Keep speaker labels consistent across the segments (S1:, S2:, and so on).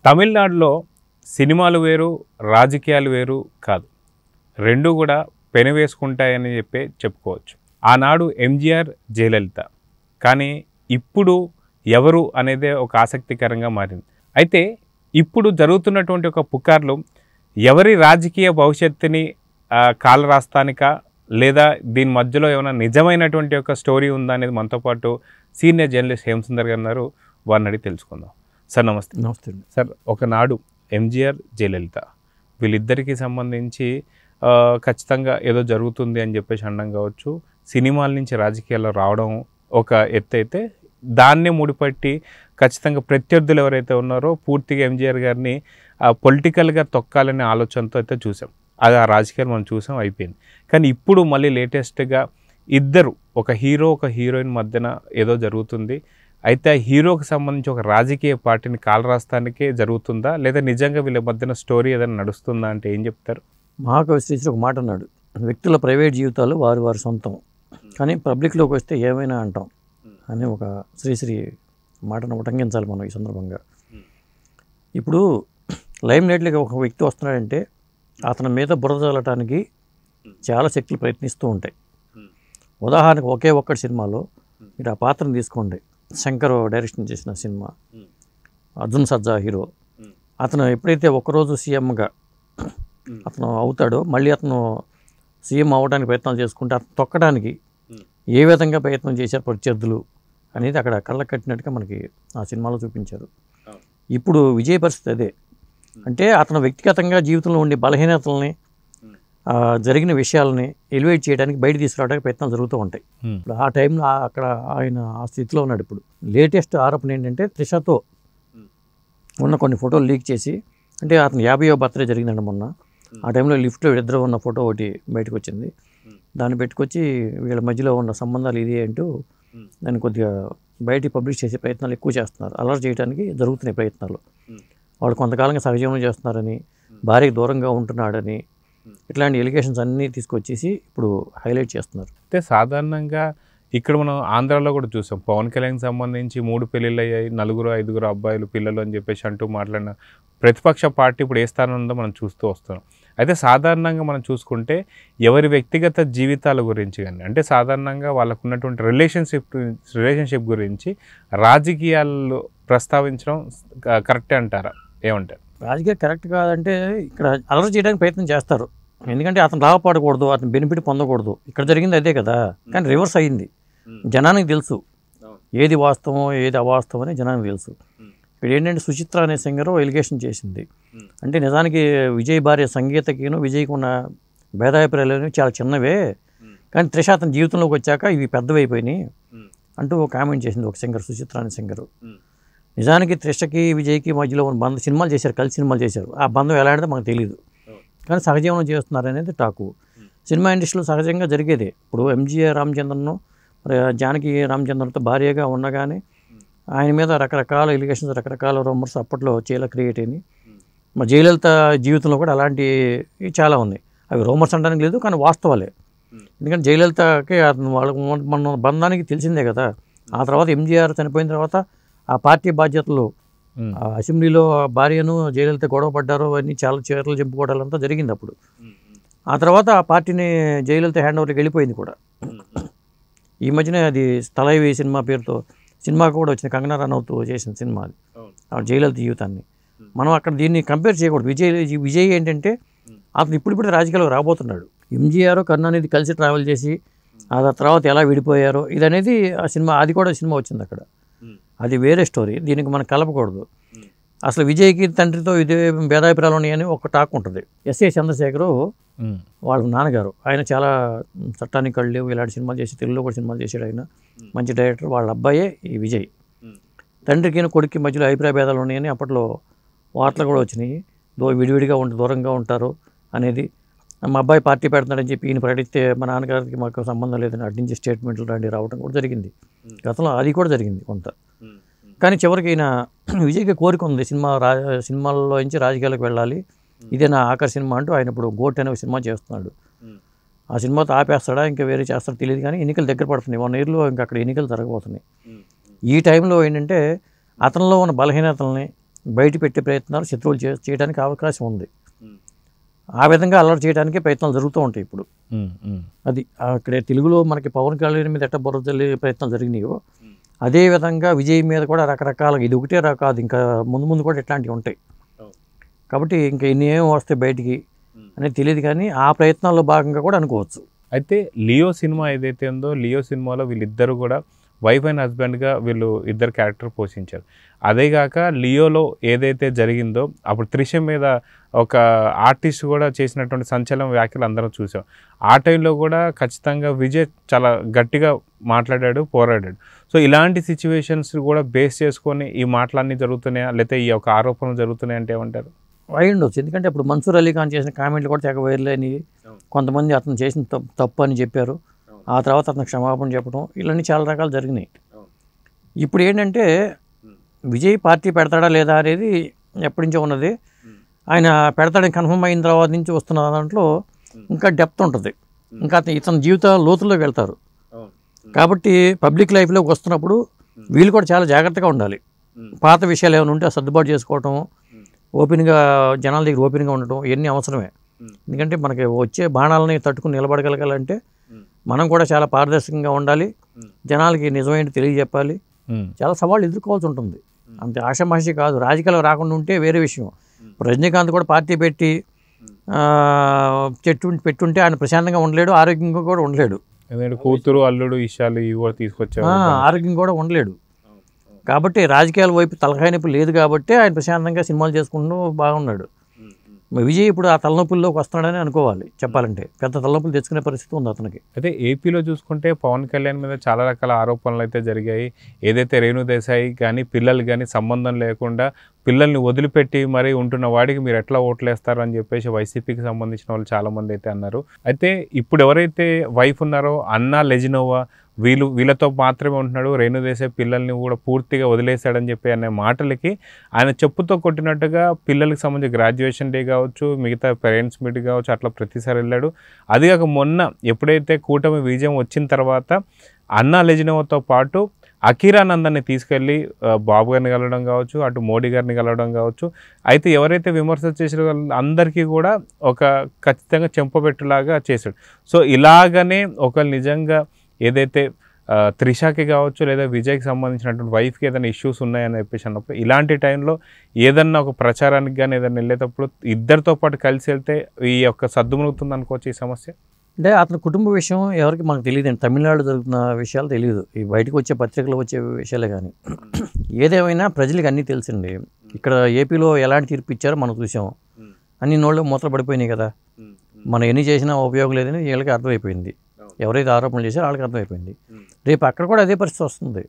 S1: తమిళనాడులో సినిమాలు వేరు, రాజకీయాలు వేరు కాదు. రెండు కూడా పెనవేసుకుంటాయని చెప్పుకోవచ్చు. ఆనాడు ఎంజీఆర్, జయలలిత. కానీ ఇప్పుడు ఎవరు అనేదే ఒక ఆసక్తికరంగా మారింది. అయితే ఇప్పుడు జరుగుతున్నటువంటి ఒక పుకార్లు ఎవరి రాజకీయ భవిష్యత్తుని కాలరాస్తానికా లేదా దీని మధ్యలో ఏమైనా నిజమైనటువంటి ఒక స్టోరీ ఉందా అనేది మనతో పాటు సీనియర్ జర్నలిస్ట్ హేమసుందర్ గారు ఉన్నారు. వారిని అడిగి తెలుసుకుందాం. సార్ నమస్తే.
S2: నమస్తే
S1: సార్. ఒకనాడు ఎంజీఆర్, జయలలిత వీళ్ళిద్దరికీ సంబంధించి ఖచ్చితంగా ఏదో జరుగుతుంది అని చెప్పేసి అనడం కావచ్చు, సినిమాల నుంచి రాజకీయాల్లో రావడం ఒక ఎత్తు అయితే, దాన్నే ముడిపట్టి ఖచ్చితంగా ప్రత్యర్థులు ఎవరైతే ఉన్నారో పూర్తిగా ఎంజీఆర్ గారిని పొలిటికల్గా తొక్కాలనే ఆలోచనతో అయితే చూసాం. అది ఆ రాజకీయాలు మనం చూసాం, అయిపోయింది. కానీ ఇప్పుడు మళ్ళీ లేటెస్ట్గా ఇద్దరు, ఒక హీరో ఒక హీరోయిన్ మధ్యన ఏదో జరుగుతుంది. అయితే ఆ హీరోకి సంబంధించి ఒక రాజకీయ పార్టీని కాలరాస్తానికే జరుగుతుందా లేదా నిజంగా వీళ్ళ మధ్యన స్టోరీ ఏదైనా నడుస్తుందా అంటే ఏం చెప్తారు?
S2: మహాకవి శ్రీశ్రీ ఒక మాట అన్నాడు, వ్యక్తుల ప్రైవేట్ జీవితాలు వారి వారి సొంతం, కానీ పబ్లిక్లోకి వస్తే ఏమైనా అంటాం అని ఒక శ్రీశ్రీ మాటను ఉటంకించాలి మనం ఈ సందర్భంగా. ఇప్పుడు లైమ్ లైట్లోకి ఒక వ్యక్తి వస్తున్నాడంటే అతని మీద బురద చల్లటానికి చాలా శక్తులు ప్రయత్నిస్తూ ఉంటాయి. ఉదాహరణకు ఒకే ఒక్కటి సినిమాలో మీరు ఆ పాత్రను తీసుకోండి, శంకర్ డైరెక్షన్ చేసిన సినిమా, అర్జున్ సర్జా హీరో. అతను ఎప్పుడైతే ఒకరోజు సీఎంగా అతను అవుతాడో, మళ్ళీ అతను సీఎం అవ్వడానికి ప్రయత్నాలు చేసుకుంటే అతను తొక్కడానికి ఏ విధంగా ప్రయత్నం చేశారు ప్రత్యర్థులు అనేది అక్కడ కళ్ళకు కట్టినట్టుగా మనకి ఆ సినిమాలో చూపించారు. ఇప్పుడు విజయ్ పరిస్థితి అదే. అంటే అతను వ్యక్తిగతంగా జీవితంలో ఉండే బలహీనతల్ని, జరిగిన విషయాలని ఎలివేట్ చేయడానికి, బయట తీసుకురావడానికి ప్రయత్నాలు జరుగుతూ ఉంటాయి. ఇప్పుడు ఆ టైంలో అక్కడ ఆయన ఆ స్థితిలో ఉన్నాడు. ఇప్పుడు లేటెస్ట్ ఆరోపణ ఏంటంటే త్రిషతో ఉన్న కొన్ని ఫోటోలు లీక్ చేసి, అంటే అతను 50వ బర్త్డే జరిగిందండి మొన్న. ఆ టైంలో లిఫ్ట్లో ఇద్దరు ఉన్న ఫోటో ఒకటి బయటకు వచ్చింది. దాన్ని పెట్టుకొచ్చి వీళ్ళ మధ్యలో ఉన్న సంబంధాలు ఇది అంటూ దాన్ని కొద్దిగా బయటికి పబ్లిష్ చేసే ప్రయత్నాలు ఎక్కువ చేస్తున్నారు. అలర్ట్ చేయడానికి జరుగుతున్నాయి ప్రయత్నాలు. వాళ్ళు కొంతకాలంగా సహజీవనం చేస్తున్నారని, భార్యకు దూరంగా ఉంటున్నాడని, ఇట్లాంటి ఎలిగేషన్స్ అన్నీ తీసుకొచ్చేసి ఇప్పుడు హైలైట్ చేస్తున్నారు.
S1: అయితే సాధారణంగా ఇక్కడ మనం ఆంధ్రాలో కూడా చూసాం, పవన్ కళ్యాణ్కి సంబంధించి 3 పెళ్ళిళ్ళు అయ్యాయి, 4-5 అబ్బాయిలు పిల్లలు అని చెప్పేసి అంటూ మాట్లాడిన ప్రతిపక్ష పార్టీ ఇప్పుడు ఏ స్థానం ఉందో మనం చూస్తూ వస్తున్నాం. అయితే సాధారణంగా మనం చూసుకుంటే ఎవరి వ్యక్తిగత జీవితాల గురించి కానీ, అంటే సాధారణంగా వాళ్ళకు ఉన్నటువంటి రిలేషన్షిప్ గురించి రాజకీయాల్లో ప్రస్తావించడం కరెక్టే అంటారా? ఏమంటారు?
S2: రాజకీయ కరెక్ట్ కాదంటే ఇక్కడ అలర్ట్ చేయడానికి ప్రయత్నం చేస్తారు. ఎందుకంటే అతను లాభపడకూడదు, అతను బెనిఫిట్ పొందకూడదు. ఇక్కడ జరిగింది అదే కదా, కానీ రివర్స్ అయ్యింది. జనానికి తెలుసు ఏది వాస్తవం ఏది అవాస్తవం అని జనానికి తెలుసు. ఇక్కడ ఏంటంటే సుచిత్ర అనే సింగర్ ఎలిగేషన్ చేసింది. అంటే నిజానికి విజయ్ భార్య సంగీతకిను విజయ్కి ఉన్న భేదాభిప్రాయాలు చాలా చిన్నవే, కానీ త్రిష అతని జీవితంలోకి వచ్చాక ఇవి పెద్దవైపోయినాయి అంటూ కామెంట్ చేసింది ఒక సింగర్, సుచిత్ర అనే సింగరు. నిజానికి త్రిషకి విజయ్కి మధ్యలో ఉన్న బంధం, సినిమాలు చేశారు, కలిసి సినిమాలు చేశారు. ఆ బంధం ఎలా అంటే మనకు తెలియదు, కానీ సహజీవనం చేస్తున్నారు అనేది టాకు. సినిమా ఇండస్ట్రీలో సహజంగా జరిగేదే. ఇప్పుడు ఎంజీఆర్ రామచంద్రన్, జానకి రామచంద్రన్తో భార్యగా ఉండగానే ఆయన మీద రకరకాల ఎలిగేషన్స్, రకరకాల రూమర్స్ అప్పట్లో చాలా క్రియేట్ అయినాయి. మరి జయలలిత జీవితంలో కూడా అలాంటివి చాలా ఉన్నాయి. అవి రూమర్స్ అనడానికి లేదు, కానీ వాస్తవాలే. ఎందుకంటే జయలలితకి వాళ్ళకు మన బంధానికి తెలిసిందే కదా. ఆ తర్వాత ఎంజీఆర్ చనిపోయిన తర్వాత ఆ పార్టీ బాధ్యతలు, అసెంబ్లీలో భార్యను జయలలిత గొడవ పడ్డారు, అవన్నీ చాలా చీరలు చెంపుకోవడాలంతా జరిగింది అప్పుడు. ఆ తర్వాత ఆ పార్టీని జయలలిత హ్యాండ్ ఓవర్కి వెళ్ళిపోయింది కూడా. ఈ మధ్యనే అది స్థలైవి సినిమా పేరుతో సినిమా కూడా వచ్చింది, కంగనా రనౌత్ చేసిన సినిమా అది, జయలలిత జీవితాన్ని. మనం అక్కడ దీన్ని కంపేర్ చేయకూడదు. విజయ్ ఏంటంటే అతను ఇప్పుడు రాజకీయాల్లో రాబోతున్నాడు. ఎంజీఆర్ కరుణానిధి కలిసి ట్రావెల్ చేసి ఆ తర్వాత ఎలా విడిపోయారో ఇదనేది ఆ సినిమా, అది కూడా సినిమా వచ్చింది అక్కడ. అది వేరే స్టోరీ, దీనికి మనం కలపకూడదు. అసలు విజయ్కి తండ్రితో ఇదే భేదాభిప్రాయాలు ఉన్నాయని ఒక టాక్ ఉంటుంది. ఎస్ఏ చంద్రశేఖరు వాళ్ళ నాన్నగారు, ఆయన చాలా చట్టానికి కళ్ళు ఇలాంటి సినిమాలు చేసి తెలుగులో కూడా సినిమాలు చేశాడు. ఆయన మంచి డైరెక్టర్. వాళ్ళ అబ్బాయే ఈ విజయ్. తండ్రికి కొడుక్కి మధ్యలో అభిప్రాయ భేదాలు ఉన్నాయని అప్పట్లో వార్తలు కూడా వచ్చినాయి. విడివిడిగా దూరంగా ఉంటారు అనేది. మా అబ్బాయి పార్టీ పెడుతున్నాడని చెప్పి ఈయన ప్రకటిస్తే మా నాన్నగారికి మాకు సంబంధం లేదని అడ్డించి స్టేట్మెంట్లు రావడం కూడా జరిగింది గతంలో. అది కూడా జరిగింది కొంత. కానీ చివరికి ఈయన విజయ్కి కోరిక ఉంది, సినిమాల్లో నుంచి రాజకీయాలకు వెళ్ళాలి, ఇదే నా ఆఖరి సినిమా అంటూ ఆయన ఇప్పుడు గోట్ అనే ఒక సినిమా చేస్తున్నాడు. ఆ సినిమాతో ఆపేస్తాడా ఇంకా వేరే చేస్తాడో తెలియదు, కానీ ఎన్నికలు దగ్గర పడుతున్నాయి. 1 yearలో ఇంకా అక్కడ ఎన్నికలు జరగబోతున్నాయి. ఈ టైంలో ఏంటంటే అతనిలో ఉన్న బలహీనతల్ని, బయట పెట్టే ప్రయత్నాలు శత్రువులు చేయడానికి అవకాశం ఉంది. ఆ విధంగా అల్లరి చేయడానికి ప్రయత్నాలు జరుగుతూ ఉంటాయి ఇప్పుడు. అది అక్కడ తెలుగులో మనకి పవన్ కళ్యాణ్ మీద ఎట్ట బుర్ర జల్లి ప్రయత్నాలు జరిగినాయో అదేవిధంగా విజయ్ మీద కూడా రకరకాలుగా, ఇది ఒకటే కాదు, ఇంకా ముందు ముందు కూడా ఇట్లాంటివి ఉంటాయి. కాబట్టి ఇంకా ఇన్ని ఏం వస్తాయి బయటికి అనేది తెలియదు, కానీ ఆ ప్రయత్నాల్లో భాగంగా కూడా అనుకోవచ్చు.
S1: అయితే లియో సినిమా ఏదైతే ఉందో, లియో సినిమాలో వీళ్ళిద్దరు కూడా వైఫ్ అండ్ హస్బెండ్గా వీళ్ళు ఇద్దరు క్యారెక్టర్ పోషించారు. అదేగాక లియోలో ఏదైతే జరిగిందో అప్పుడు త్రిష మీద ఒక ఆర్టిస్ట్ కూడా చేసినటువంటి సంచలన వ్యాఖ్యలు అందరం చూసాం. ఆ టైంలో కూడా ఖచ్చితంగా విజయ్ చాలా గట్టిగా మాట్లాడాడు, పోరాడాడు. సో ఇలాంటి సిచ్యువేషన్స్ కూడా బేస్ చేసుకొని ఈ మాటలన్నీ జరుగుతున్నాయా, లేకపోతే ఈ యొక్క ఆరోపణలు జరుగుతున్నాయి అంటే ఏమంటారు?
S2: అయి ఉండొచ్చు. ఎందుకంటే అప్పుడు మన్సూర్ అలీ ఖాన్ చేసిన కామెంట్లు కూడా తెగ వైరల్ అయినాయి. కొంతమంది అతను చేసిన తప్పు అని చెప్పారు, ఆ తర్వాత అతను క్షమాపణ చెప్పడం, ఇలాంటి చాలా రకాలు జరిగినాయి. ఇప్పుడు ఏంటంటే విజయ్ పార్టీ పెడతాడా లేదా అనేది ఎప్పటి నుంచో ఉన్నది. ఆయన పెడతాడని కన్ఫర్మ్ అయిన తర్వాత నుంచి వస్తున్న దాంట్లో ఇంకా డెప్త్ ఉంటుంది, ఇంకా ఇతని జీవిత లోతుల్లోకి వెళ్తారు. కాబట్టి పబ్లిక్ లైఫ్లోకి వస్తున్నప్పుడు వీళ్ళు కూడా చాలా జాగ్రత్తగా ఉండాలి. పాత విషయాలు ఏమైనా ఉంటే సర్దుబాటు చేసుకోవటం, ఓపెన్గా జనాల దగ్గర ఓపెన్గా ఉండటం ఇవన్నీ అవసరమే. ఎందుకంటే మనకి వచ్చే బాణాలని తట్టుకుని నిలబడగలగాలంటే మనం కూడా చాలా పారదర్శకంగా ఉండాలి, జనాలకి నిజమైన తెలియజెప్పాలి. చాలా సవాళ్ళు ఎదుర్కోవాల్సి ఉంటుంది, అంతే ఆషామాషి కాదు. రాజకీయాలు రాకుండా ఉంటే వేరే విషయం. రజనీకాంత్ కూడా పార్టీ పెట్టుంటే ఆయన ప్రశాంతంగా ఉండలేడు, ఆరోగ్యంగా కూడా ఉండలేడు.
S1: కూతురు అల్లుడు విషయాలు ఇవి కూడా తీసుకొచ్చారు,
S2: ఆరోగ్యంగా కూడా ఉండలేడు. కాబట్టి రాజకీయాల వైపు తలకాయ నొప్పి లేదు కాబట్టి ఆయన ప్రశాంతంగా సినిమాలు చేసుకుంటూ బాగున్నాడు. విజయ్ ఇప్పుడు ఆ తలనొప్పుల్లోకి వస్తున్నాడని అనుకోవాలి. చెప్పాలంటే పెద్ద తలనొప్పులు తెచ్చుకునే పరిస్థితి ఉంది అతనికి.
S1: అయితే ఏపీలో చూసుకుంటే పవన్ కళ్యాణ్ మీద చాలా రకాల ఆరోపణలు అయితే జరిగాయి. ఏదైతే రేణు దేశాయి కానీ పిల్లలు కానీ సంబంధం లేకుండా పిల్లల్ని వదిలిపెట్టి మరీ ఉంటున్న వాడికి మీరు ఎట్లా ఓట్లేస్తారు అని చెప్పేసి వైసీపీకి సంబంధించిన వాళ్ళు చాలామంది అయితే అన్నారు. అయితే ఇప్పుడు ఎవరైతే వైఫ్ ఉన్నారో అన్నా లెజినోవా వీళ్ళతో మాత్రమే ఉంటున్నాడు, రేణు దేశాయ్ పిల్లల్ని కూడా పూర్తిగా వదిలేశాడని చెప్పి అనే మాటలకి ఆయన చెప్పుతో కొట్టినట్టుగా పిల్లలకి సంబంధించి గ్రాడ్యుయేషన్ డే కావచ్చు, మిగతా పేరెంట్స్ మీట్ కావచ్చు, అట్లా ప్రతిసారి వెళ్ళాడు. అదిగాక మొన్న ఎప్పుడైతే కూటమి విజయం వచ్చిన తర్వాత అన్నా లెజినోవాతో పాటు అఖీరానందాన్ని తీసుకెళ్ళి బాబు గారిని కలవడం కావచ్చు, అటు మోడీ గారిని కలవడం కావచ్చు. అయితే ఎవరైతే విమర్శలు చేసిన అందరికీ కూడా ఒక ఖచ్చితంగా చెంపబెట్టులాగా చేశాడు. సో ఇలాగనే ఒకళ్ళు నిజంగా ఏదైతే త్రిషాకి కావచ్చు లేదా విజయ్కి సంబంధించినటువంటి వైఫ్కి ఏదైనా ఇష్యూస్ ఉన్నాయని చెప్పేసి అన్నప్పుడు ఇలాంటి టైంలో ఏదన్నా ఒక ప్రచారానికి కానీ ఏదైనా వెళ్ళేటప్పుడు ఇద్దరితో పాటు కలిసి వెళ్తే ఈ యొక్క సద్దుమణుగుతుంది అనుకోవచ్చు ఈ సమస్య.
S2: అంటే అతని కుటుంబ విషయం ఎవరికి మనకు తెలియదండి. తమిళనాడు జరుగుతున్న విషయాలు తెలియదు, ఈ బయటకు వచ్చే పత్రికలు వచ్చే విషయాలే కానీ. ఏదేమైనా ప్రజలకు అన్నీ తెలుసండి. ఇక్కడ ఏపీలో ఎలాంటి తీర్పు ఇచ్చారో మనం చూసాం. అన్ని నోళ్ళు మూతలు పడిపోయినాయి కదా. మనం ఎన్ని చేసినా ఉపయోగం లేదని వీళ్ళకి అర్థమైపోయింది. ఎవరైతే ఆరోపణలు చేశారో వాళ్ళకి అర్థమైపోయింది. రేపు అక్కడ కూడా అదే పరిస్థితి వస్తుంది.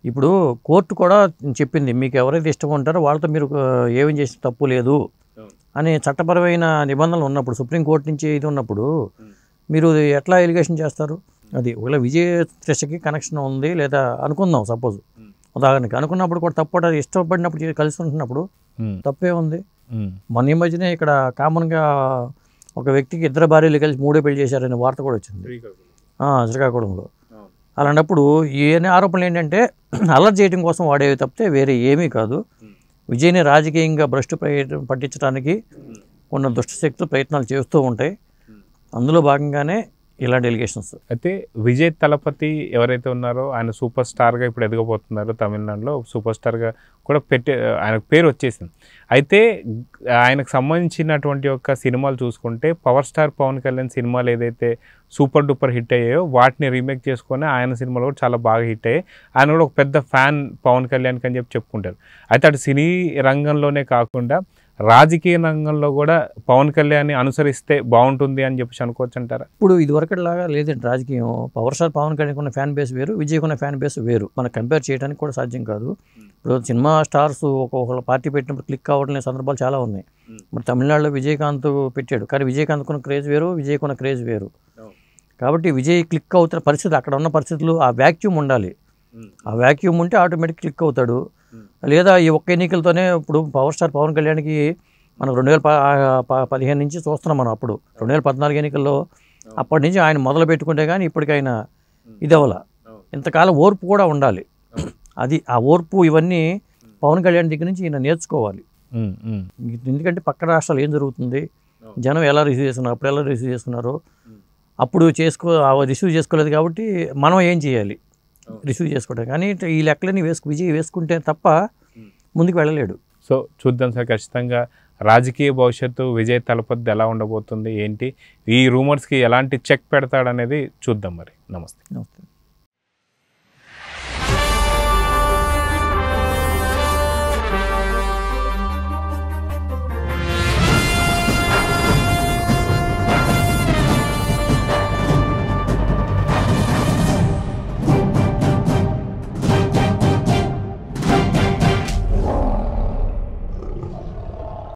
S2: ఇప్పుడు కోర్టు కూడా చెప్పింది, మీకు ఎవరైతే ఇష్టం ఉంటారో వాళ్ళతో మీరు ఏమేం చేసిన తప్పు లేదు అని చట్టపరమైన నిబంధనలు ఉన్నప్పుడు, సుప్రీంకోర్టు నుంచి ఇది ఉన్నప్పుడు మీరు ఎట్లా ఎలిగేషన్ చేస్తారు? అది ఒకవేళ విజయ్ త్రిషకి కనెక్షన్ ఉంది లేదా అనుకుందాం, సపోజ్ ఉదాహరణకి అనుకున్నప్పుడు కూడా తప్పు, ఇష్టపడినప్పుడు కలిసి ఉంటున్నప్పుడు తప్పే ఉంది. మన ఈ మధ్యనే ఇక్కడ కామన్గా ఒక వ్యక్తికి ఇద్దరు భార్యలు కలిసి 3 పెళ్లి చేశారనే వార్త కూడా వచ్చింది శ్రీకాకుళంలో. అలాంటప్పుడు ఈ ఆరోపణలు ఏంటంటే అల్లరి చేయడం కోసం వాడేవి తప్పితే వేరే ఏమీ కాదు. విజయ్ని రాజకీయంగా భ్రష్టు పట్టించడానికి కొన్ని దుష్టశక్తులు ప్రయత్నాలు చేస్తూ ఉంటాయి. అందులో భాగంగానే ఇలాంటి ఎలిగేషన్స్.
S1: అయితే విజయ్ తలపతి ఎవరైతే ఉన్నారో ఆయన సూపర్ స్టార్గా ఇప్పుడు ఎదగబోతున్నారు. తమిళనాడులో సూపర్ స్టార్గా కూడా ఆయనకు పేరు వచ్చేసింది. అయితే ఆయనకు సంబంధించినటువంటి యొక్క సినిమాలు చూసుకుంటే పవర్ స్టార్ పవన్ కళ్యాణ్ సినిమాలు ఏదైతే సూపర్ డూపర్ హిట్ అయ్యాయో వాటిని రీమేక్ చేసుకొని ఆయన సినిమాలు కూడా చాలా బాగా హిట్ అయ్యాయి. ఆయన కూడా ఒక పెద్ద ఫ్యాన్ పవన్ కళ్యాణ్కి అని చెప్పుకుంటారు. అయితే అటు సినీ రంగంలోనే కాకుండా రాజకీయ రంగంలో కూడా పవన్ కళ్యాణ్ని అనుసరిస్తే బాగుంటుంది అని చెప్పేసి అనుకోవచ్చు అంటారా?
S2: ఇప్పుడు ఇదివరకలాగా లేదండి రాజకీయం. పవర్ స్టార్ పవన్ కళ్యాణ్ ఉన్న ఫ్యాన్ బేస్ వేరు, విజయ్ ఉన్న ఫ్యాన్ బేస్ వేరు. మనకు కంపేర్ చేయడానికి కూడా సాధ్యం కాదు. ఇప్పుడు సినిమా స్టార్స్ ఒక్కొక్క పార్టీ పెట్టినప్పుడు క్లిక్ అవ్వడం సందర్భాలు చాలా ఉన్నాయి. మరి తమిళనాడులో విజయకాంత్ పెట్టాడు, కానీ విజయకాంత్ కొన్న క్రేజ్ వేరు, విజయ్ కొన్న క్రేజ్ వేరు. కాబట్టి విజయ్ క్లిక్ అవుతున్న పరిస్థితి, అక్కడ ఉన్న పరిస్థితులు, ఆ వ్యాక్యూమ్ ఉండాలి. ఆ వ్యాక్యూమ్ ఉంటే ఆటోమేటిక్ క్లిక్ అవుతాడు. లేదా ఈ ఒక్క ఎన్నికలతోనే ఇప్పుడు పవర్ స్టార్ పవన్ కళ్యాణ్కి మనం 2015 నుంచి చూస్తున్నాం. మనం అప్పుడు 2014 ఎన్నికల్లో అప్పటి నుంచి ఆయన మొదలు పెట్టుకుంటే కానీ ఇప్పటికి ఆయన ఇది అవ్వాల. ఇంతకాలం ఓర్పు కూడా ఉండాలి. అది ఆ ఓర్పు ఇవన్నీ పవన్ కళ్యాణ్ దగ్గర నుంచి ఈయన నేర్చుకోవాలి. ఎందుకంటే పక్క రాష్ట్రాలు ఏం జరుగుతుంది, జనం ఎలా రిసీవ్ చేస్తున్నారు, అప్పుడు ఎలా రిసీవ్ చేసుకున్నారు, అప్పుడు రిసీవ్ చేసుకోలేదు కాబట్టి మనం ఏం చేయాలి రిసీవ్ చేసుకోవడం. కానీ ఈ లెక్కలని విజయ్ వేసుకుంటే తప్ప ముందుకు వెళ్ళలేడు.
S1: సో చూద్దాం సార్, ఖచ్చితంగా రాజకీయ భవిష్యత్తు విజయ్ తలపతి ఎలా ఉండబోతుంది ఏంటి, ఈ రూమర్స్కి ఎలాంటి చెక్ పెడతాడనేది చూద్దాం మరి. నమస్తే.